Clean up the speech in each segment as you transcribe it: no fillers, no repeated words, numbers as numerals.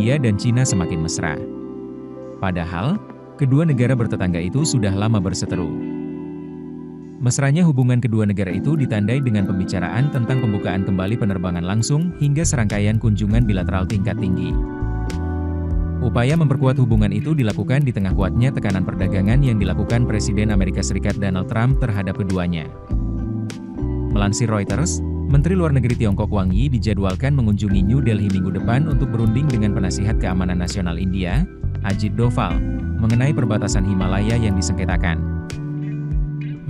India dan Cina semakin mesra. Padahal, kedua negara bertetangga itu sudah lama berseteru. Mesranya hubungan kedua negara itu ditandai dengan pembicaraan tentang pembukaan kembali penerbangan langsung hingga serangkaian kunjungan bilateral tingkat tinggi. Upaya memperkuat hubungan itu dilakukan di tengah kuatnya tekanan perdagangan yang dilakukan Presiden Amerika Serikat Donald Trump terhadap keduanya. Melansir Reuters, Menteri Luar Negeri Tiongkok Wang Yi dijadwalkan mengunjungi New Delhi minggu depan untuk berunding dengan Penasihat Keamanan Nasional India, Ajit Doval, mengenai perbatasan Himalaya yang disengketakan.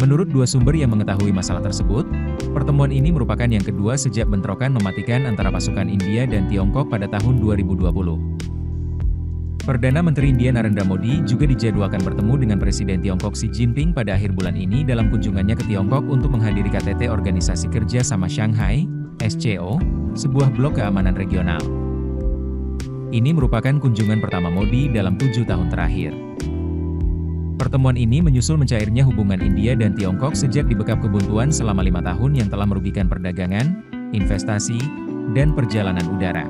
Menurut dua sumber yang mengetahui masalah tersebut, pertemuan ini merupakan yang kedua sejak bentrokan mematikan antara pasukan India dan Tiongkok pada tahun 2020. Perdana Menteri India Narendra Modi juga dijadwalkan bertemu dengan Presiden Tiongkok Xi Jinping pada akhir bulan ini dalam kunjungannya ke Tiongkok untuk menghadiri KTT Organisasi Kerja Sama Shanghai, SCO, sebuah blok keamanan regional. Ini merupakan kunjungan pertama Modi dalam 7 tahun terakhir. Pertemuan ini menyusul mencairnya hubungan India dan Tiongkok sejak dibekap kebuntuan selama 5 tahun yang telah merugikan perdagangan, investasi, dan perjalanan udara.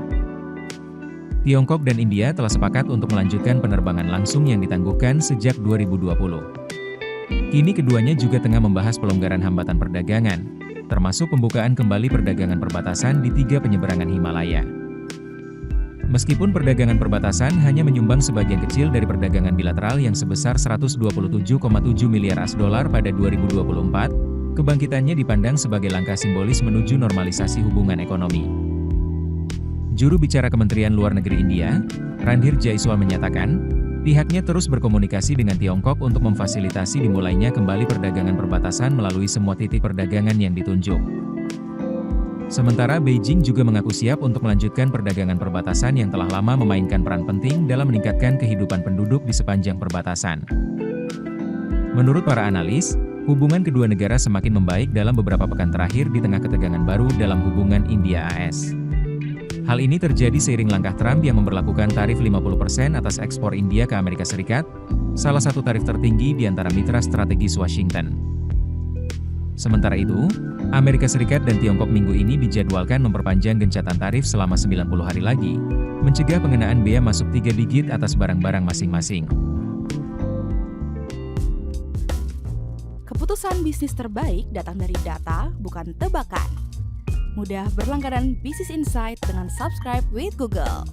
Tiongkok dan India telah sepakat untuk melanjutkan penerbangan langsung yang ditangguhkan sejak 2020. Kini keduanya juga tengah membahas pelonggaran hambatan perdagangan, termasuk pembukaan kembali perdagangan perbatasan di 3 penyeberangan Himalaya. Meskipun perdagangan perbatasan hanya menyumbang sebagian kecil dari perdagangan bilateral yang sebesar 127,7 miliar US$ pada 2024, kebangkitannya dipandang sebagai langkah simbolis menuju normalisasi hubungan ekonomi. Juru bicara Kementerian Luar Negeri India, Randhir Jaiswal menyatakan, pihaknya terus berkomunikasi dengan Tiongkok untuk memfasilitasi dimulainya kembali perdagangan perbatasan melalui semua titik perdagangan yang ditunjuk. Sementara Beijing juga mengaku siap untuk melanjutkan perdagangan perbatasan yang telah lama memainkan peran penting dalam meningkatkan kehidupan penduduk di sepanjang perbatasan. Menurut para analis, hubungan kedua negara semakin membaik dalam beberapa pekan terakhir di tengah ketegangan baru dalam hubungan India-AS. Hal ini terjadi seiring langkah Trump yang memberlakukan tarif 50% atas ekspor India ke Amerika Serikat, salah satu tarif tertinggi di antara mitra strategis Washington. Sementara itu, Amerika Serikat dan Tiongkok minggu ini dijadwalkan memperpanjang gencatan tarif selama 90 hari lagi, mencegah pengenaan bea masuk 3 digit atas barang-barang masing-masing. Keputusan bisnis terbaik datang dari data, bukan tebakan. Mudah berlangganan Business Insight dengan subscribe with Google.